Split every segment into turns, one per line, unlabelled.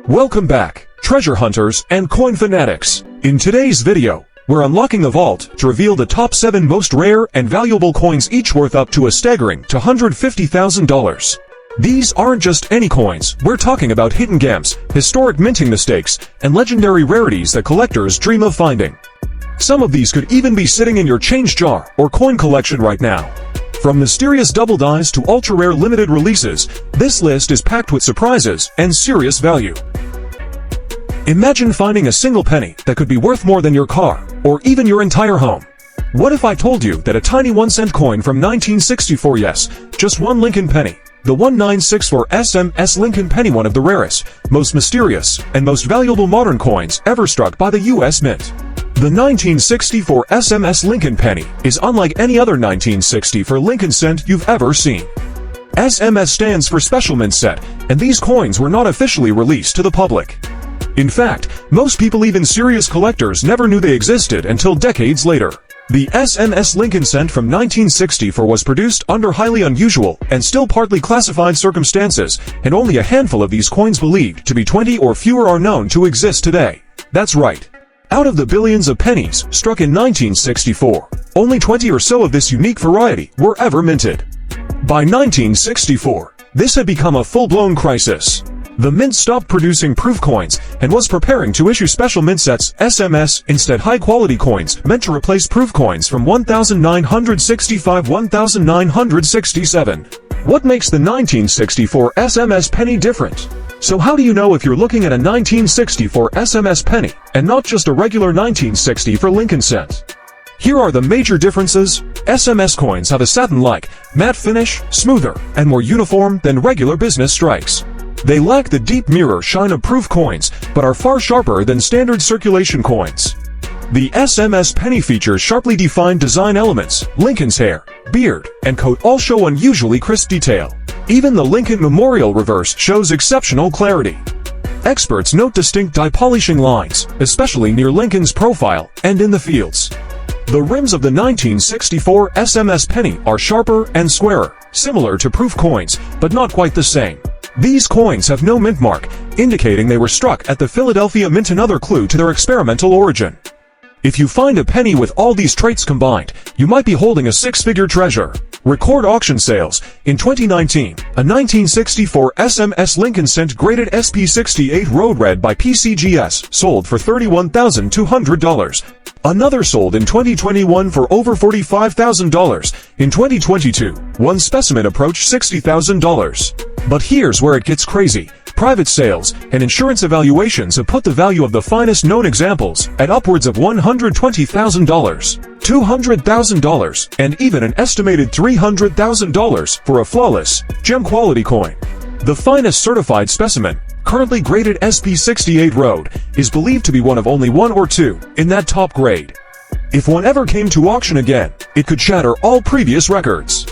Welcome back, treasure hunters and coin fanatics. In today's video, we're unlocking a vault to reveal the top 7 most rare and valuable coins, each worth up to a staggering $150,000. These aren't just any coins, we're talking about hidden gems, historic minting mistakes, and legendary rarities that collectors dream of finding. Some of these could even be sitting in your change jar or coin collection right now. From mysterious double dies to ultra-rare limited releases, this list is packed with surprises and serious value. Imagine finding a single penny that could be worth more than your car, or even your entire home. What if I told you that a tiny 1-cent coin from 1964, yes, just one Lincoln penny, the 1964 SMS Lincoln penny, one of the rarest, most mysterious, and most valuable modern coins ever struck by the U.S. Mint. The 1964 SMS Lincoln penny is unlike any other 1964 Lincoln cent you've ever seen. SMS stands for Special Mint Set, and these coins were not officially released to the public. In fact, most people, even serious collectors, never knew they existed until decades later. The SMS Lincoln cent from 1964 was produced under highly unusual and still partly classified circumstances, and only a handful of these coins, believed to be 20 or fewer, are known to exist today. That's right. Out of the billions of pennies struck in 1964, only 20 or so of this unique variety were ever minted. By 1964, this had become a full-blown crisis. The mint stopped producing proof coins and was preparing to issue special mint sets, SMS, instead high-quality coins meant to replace proof coins from 1965-1967. What makes the 1964 SMS penny different? So how do you know if you're looking at a 1964 SMS penny and not just a regular 1964 Lincoln cent? Here are the major differences. SMS coins have a satin-like, matte finish, smoother, and more uniform than regular business strikes. They lack the deep mirror shine of proof coins, but are far sharper than standard circulation coins. The SMS penny features sharply defined design elements. Lincoln's hair, beard, and coat all show unusually crisp detail. Even the Lincoln Memorial reverse shows exceptional clarity. Experts note distinct die polishing lines, especially near Lincoln's profile and in the fields. The rims of the 1964 SMS penny are sharper and squarer, similar to proof coins, but not quite the same. These coins have no mint mark, indicating they were struck at the Philadelphia Mint, another clue to their experimental origin. If you find a penny with all these traits combined, you might be holding a 6-figure treasure. Record auction sales. In 2019, a 1964 SMS Lincoln cent graded SP68 Road Red by PCGS sold for $31,200. Another sold in 2021 for over $45,000. In 2022, one specimen approached $60,000. But here's where it gets crazy. Private sales and insurance evaluations have put the value of the finest known examples at upwards of $120,000, $200,000, and even an estimated $300,000 for a flawless, gem-quality coin. The finest certified specimen, currently graded SP68 Road, is believed to be one of only 1 or 2 in that top grade. If one ever came to auction again, it could shatter all previous records.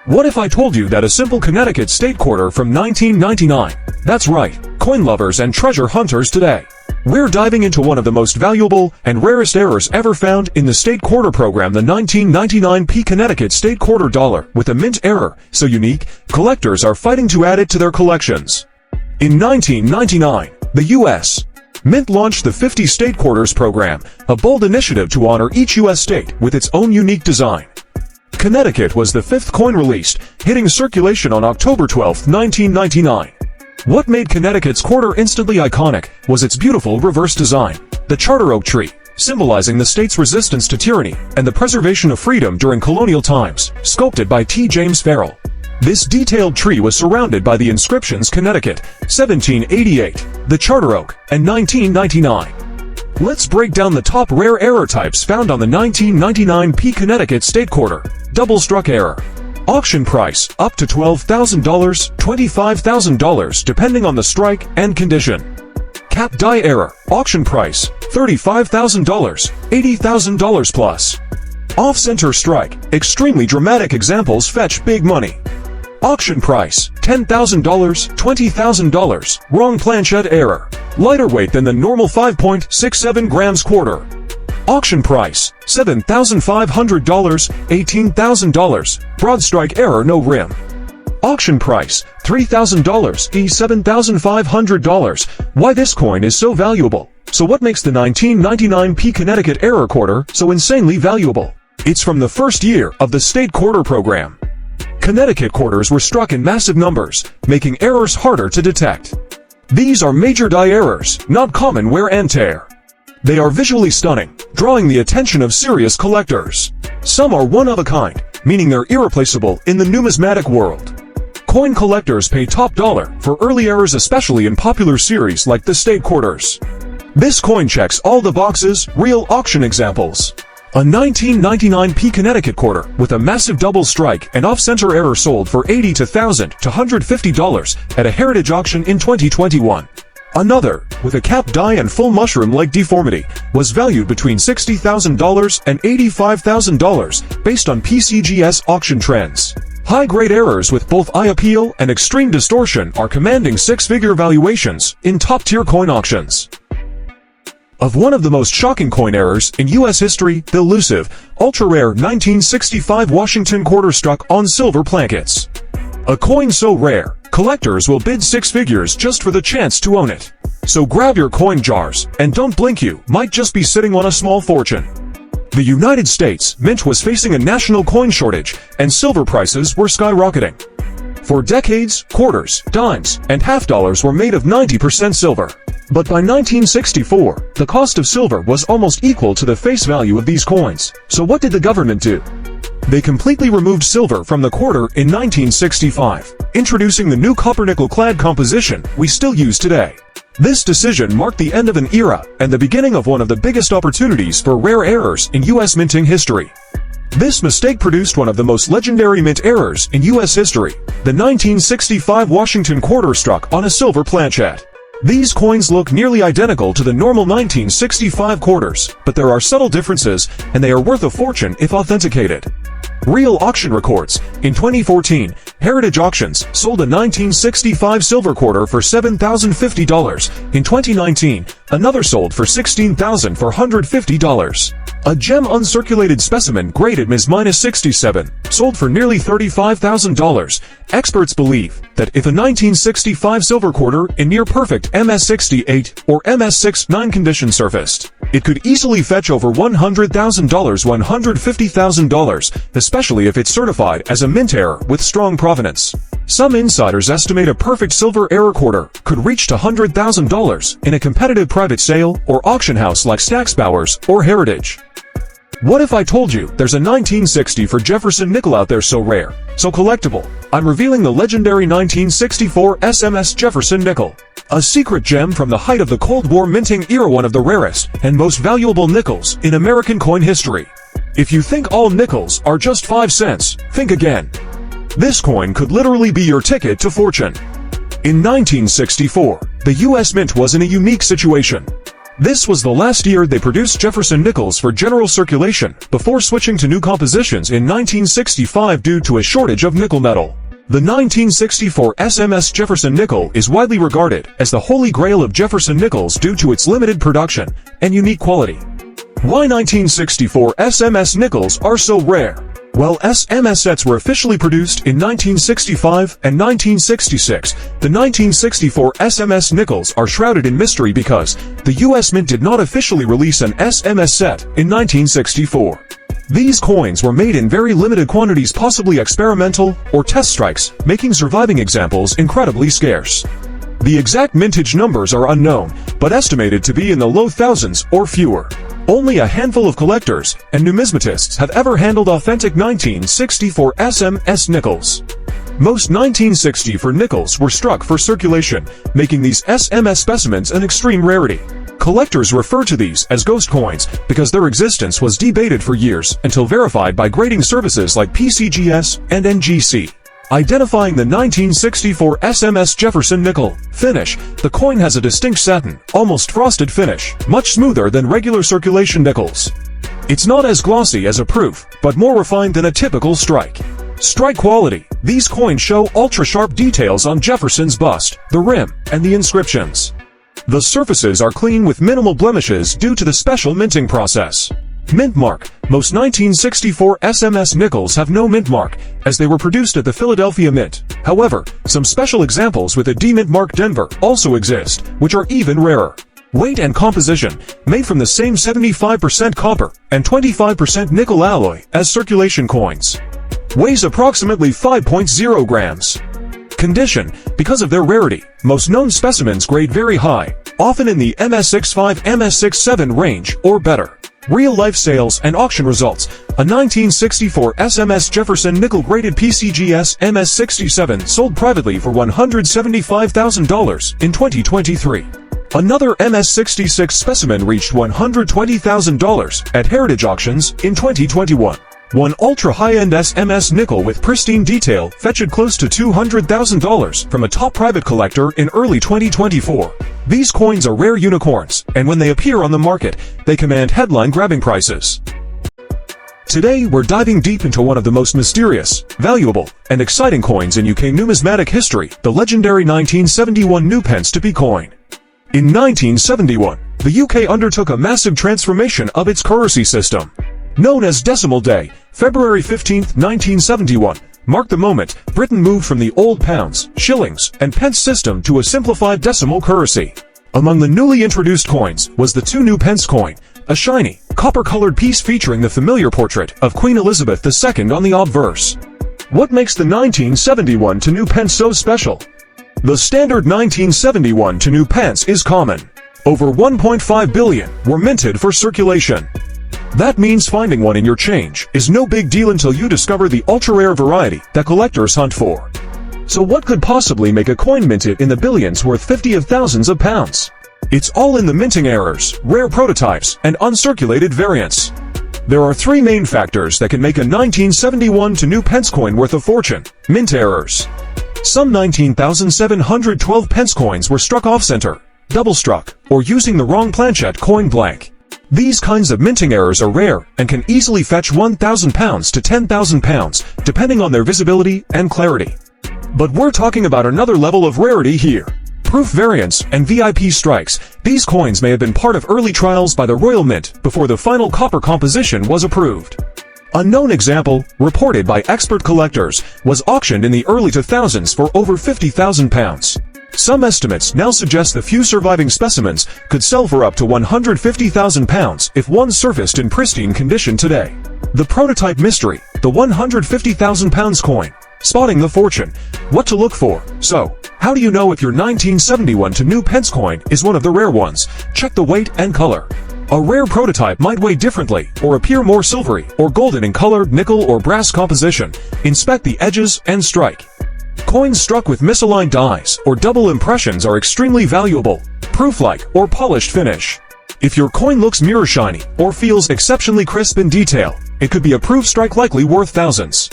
What if I told you that a simple Connecticut state quarter from 1999? That's right, coin lovers and treasure hunters today. We're diving into one of the most valuable and rarest errors ever found in the state quarter program, the 1999 Connecticut state quarter dollar, with a mint error so unique, collectors are fighting to add it to their collections. In 1999, the U.S. Mint launched the 50 State Quarters program, a bold initiative to honor each U.S. state with its own unique design. Connecticut was the 5th coin released, hitting circulation on October 12, 1999. What made Connecticut's quarter instantly iconic was its beautiful reverse design. The charter oak tree, symbolizing the state's resistance to tyranny and the preservation of freedom during colonial times, sculpted by T. James Farrell. This detailed tree was surrounded by the inscriptions Connecticut, 1788, the charter oak, and 1999. Let's break down the top rare error types found on the 1999 Connecticut state quarter. Double struck error. Auction price, up to $12,000, $25,000 depending on the strike and condition. Cap die error. Auction price, $35,000, $80,000 plus. Off-center strike. Extremely dramatic examples fetch big money. Auction price, $10,000, $20,000. Wrong planchette error. Lighter weight than the normal 5.67 grams quarter. Auction price, $7,500, $18,000. Broad strike error, no rim. Auction price, $3,000, $7,500. Why this coin is so valuable? So what makes the 1999 P Connecticut Error Quarter so insanely valuable? It's from the first year of the state quarter program. Connecticut quarters were struck in massive numbers, making errors harder to detect. These are major die errors, not common wear and tear. They are visually stunning, drawing the attention of serious collectors. Some are one of a kind, meaning they're irreplaceable in the numismatic world. Coin collectors pay top dollar for early errors, especially in popular series like the state quarters. This coin checks all the boxes, real auction examples. A 1999 P Connecticut quarter with a massive double strike and off-center error sold for $80 to $1,000 to $150 at a heritage auction in 2021. Another, with a capped die and full mushroom-like deformity, was valued between $60,000 and $85,000 based on PCGS auction trends. High-grade errors with both eye appeal and extreme distortion are commanding six-figure valuations in top-tier coin auctions. Of one of the most shocking coin errors in U.S. history, the elusive, ultra-rare 1965 Washington quarter struck on silver plankets. A coin so rare, collectors will bid six figures just for the chance to own it. So grab your coin jars, and don't blink, you might just be sitting on a small fortune. The United States Mint was facing a national coin shortage, and silver prices were skyrocketing. For decades, quarters, dimes, and half dollars were made of 90% silver. But by 1964, the cost of silver was almost equal to the face value of these coins. So what did the government do? They completely removed silver from the quarter in 1965, introducing the new copper-nickel-clad composition we still use today. This decision marked the end of an era and the beginning of one of the biggest opportunities for rare errors in U.S. minting history. This mistake produced one of the most legendary mint errors in U.S. history, the 1965 Washington quarter struck on a silver planchet. These coins look nearly identical to the normal 1965 quarters, but there are subtle differences, and they are worth a fortune if authenticated. Real auction records. In 2014, Heritage Auctions sold a 1965 silver quarter for $7,050. In 2019, another sold for $16,450. A gem uncirculated specimen graded Ms-67 sold for nearly $35,000. Experts believe that if a 1965 silver quarter in near-perfect MS-68 or MS-69 condition surfaced, it could easily fetch over $100,000, $150,000, especially if it's certified as a mint error with strong provenance. Some insiders estimate a perfect silver error quarter could reach to $100,000 in a competitive private sale or auction house like Stack's Bowers or Heritage. What if I told you there's a 1960 for Jefferson nickel out there so rare, so collectible? I'm revealing the legendary 1964 SMS Jefferson nickel. A secret gem from the height of the Cold War minting era, one of the rarest and most valuable nickels in American coin history. If you think all nickels are just 5 cents, think again. This coin could literally be your ticket to fortune. In 1964, the U.S. Mint was in a unique situation. This was the last year they produced Jefferson nickels for general circulation, before switching to new compositions in 1965 due to a shortage of nickel metal. The 1964 SMS Jefferson nickel is widely regarded as the holy grail of Jefferson nickels due to its limited production and unique quality. Why 1964 SMS nickels are so rare? Well, SMS sets were officially produced in 1965 and 1966. The 1964 SMS nickels are shrouded in mystery because the U.S. Mint did not officially release an SMS set in 1964. These coins were made in very limited quantities, possibly experimental or test strikes, making surviving examples incredibly scarce. The exact mintage numbers are unknown, but estimated to be in the low thousands or fewer. Only a handful of collectors and numismatists have ever handled authentic 1964 SMS nickels. Most 1964 nickels were struck for circulation, making these SMS specimens an extreme rarity. Collectors refer to these as ghost coins because their existence was debated for years until verified by grading services like PCGS and NGC. Identifying the 1964 SMS Jefferson nickel. Finish. The coin has a distinct satin, almost frosted finish, much smoother than regular circulation nickels. It's not as glossy as a proof, but more refined than a typical strike. Strike quality. These coins show ultra-sharp details on Jefferson's bust, the rim, and the inscriptions. The surfaces are clean with minimal blemishes due to the special minting process. Mint mark. Most 1964 SMS nickels have no mint mark, as they were produced at the Philadelphia Mint. However, some special examples with a D-mint mark Denver also exist, which are even rarer. Weight and composition, made from the same 75% copper and 25% nickel alloy as circulation coins. Weighs approximately 5.0 grams. Condition, because of their rarity, most known specimens grade very high, often in the MS65, MS67 range or better. Real-life sales and auction results. A 1964 SMS Jefferson nickel-graded PCGS MS67 sold privately for $175,000 in 2023. Another MS66 specimen reached $120,000 at Heritage Auctions in 2021. One ultra-high-end SMS nickel with pristine detail fetched close to $200,000 from a top private collector in early 2024. These coins are rare unicorns, and when they appear on the market, they command headline-grabbing prices. Today, we're diving deep into one of the most mysterious, valuable, and exciting coins in UK numismatic history, the legendary 1971 new pence to be coin. In 1971, the UK undertook a massive transformation of its currency system. Known as Decimal Day, February 15, 1971, marked the moment Britain moved from the old pounds, shillings, and pence system to a simplified decimal currency. Among the newly introduced coins was the 2 new pence coin, a shiny, copper-colored piece featuring the familiar portrait of Queen Elizabeth II on the obverse. What makes the 1971 to new pence so special? The standard 1971 to new pence is common. Over 1.5 billion were minted for circulation. That means finding one in your change is no big deal until you discover the ultra-rare variety that collectors hunt for. So what could possibly make a coin minted in the billions worth 50 of thousands of pounds? It's all in the minting errors, rare prototypes, and uncirculated variants. There are 3 main factors that can make a 1971 to new pence coin worth a fortune. Mint errors. Some 19,712 pence coins were struck off-center, double-struck, or using the wrong planchette coin blank. These kinds of minting errors are rare and can easily fetch £1,000 to £10,000, depending on their visibility and clarity. But we're talking about another level of rarity here. Proof variants and VIP strikes. These coins may have been part of early trials by the Royal Mint before the final copper composition was approved. A known example, reported by expert collectors, was auctioned in the early 2000s for over £50,000. Some estimates now suggest the few surviving specimens could sell for up to £150,000 if one surfaced in pristine condition today. The prototype mystery, the £150,000 coin. Spotting the fortune. What to look for. So, how do you know if your 1971 to new pence coin is one of the rare ones? Check the weight and color. A rare prototype might weigh differently or appear more silvery or golden in color, nickel or brass composition. Inspect the edges and strike. Coins struck with misaligned dies or double impressions are extremely valuable. Proof-like or polished finish. If your coin looks mirror shiny or feels exceptionally crisp in detail, it could be a proof strike likely worth thousands.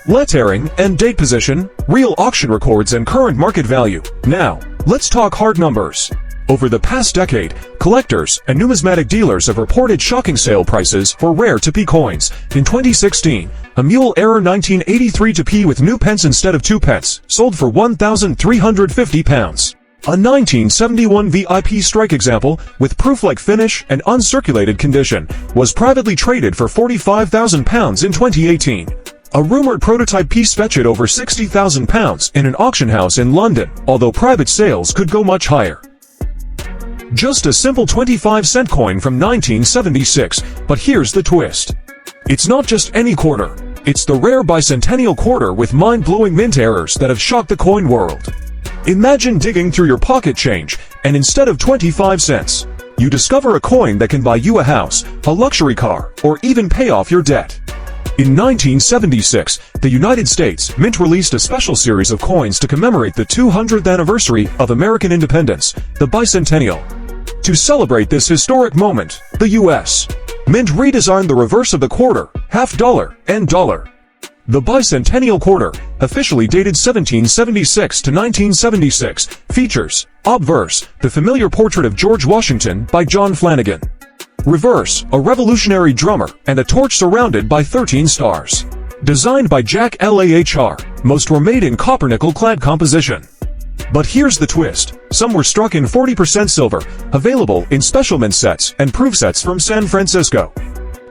Lettering and date position, real auction records and current market value. Now, let's talk hard numbers. Over the past decade, collectors and numismatic dealers have reported shocking sale prices for rare to-be coins. In 2016, a mule error 1983 to-p with new pence instead of 2 pence sold for £1,350. A 1971 VIP strike example, with proof-like finish and uncirculated condition, was privately traded for £45,000 in 2018. A rumored prototype piece fetched over £60,000 in an auction house in London, although private sales could go much higher. Just a simple 25-cent coin from 1976, but here's the twist. It's not just any quarter. It's the rare bicentennial quarter with mind-blowing mint errors that have shocked the coin world. Imagine digging through your pocket change, and instead of 25 cents, you discover a coin that can buy you a house, a luxury car, or even pay off your debt. In 1976, the United States Mint released a special series of coins to commemorate the 200th anniversary of American independence, the bicentennial. To celebrate this historic moment, the U.S. Mint redesigned the reverse of the quarter, half dollar, and dollar. The bicentennial quarter, officially dated 1776 to 1976, features, obverse, the familiar portrait of George Washington by John Flanagan. Reverse, a revolutionary drummer, and a torch surrounded by 13 stars. Designed by Jack Lahr, most were made in copper-nickel clad composition. But here's the twist. Some were struck in 40% silver, available in special mint sets and proof sets from San Francisco.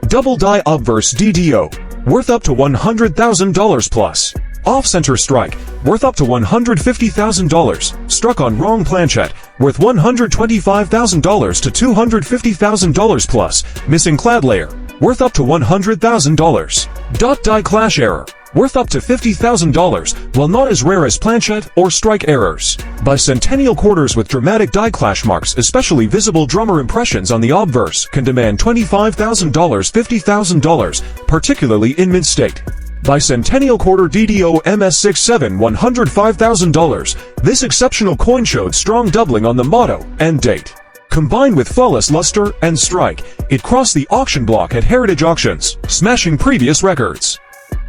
Double die obverse DDO, worth up to $100,000 plus. Off-center strike, worth up to $150,000, struck on wrong planchette, worth $125,000 to $250,000 plus. Missing clad layer, worth up to $100,000. Dot die clash error, worth up to $50,000, while not as rare as planchette or strike errors. Bicentennial quarters with dramatic die clash marks, especially visible drummer impressions on the obverse, can demand $25,000, $50,000, particularly in mid-state. Bicentennial quarter DDO MS67 $105,000. This exceptional coin showed strong doubling on the motto and date. Combined with flawless luster and strike, it crossed the auction block at Heritage Auctions, smashing previous records.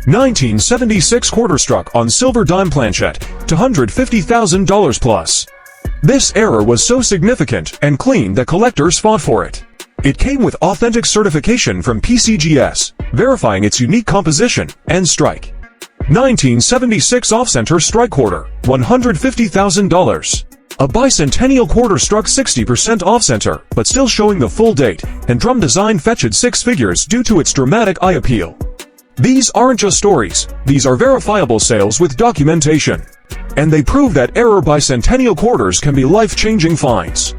1976 quarter struck on silver dime planchette, $250,000 plus. This error was so significant and clean that collectors fought for it. It came with authentic certification from PCGS, verifying its unique composition and strike. 1976 off-center strike quarter, $150,000. A bicentennial quarter struck 60% off-center, but still showing the full date, and drum design fetched six figures due to its dramatic eye appeal. These aren't just stories, these are verifiable sales with documentation. And they prove that error bicentennial quarters can be life-changing finds.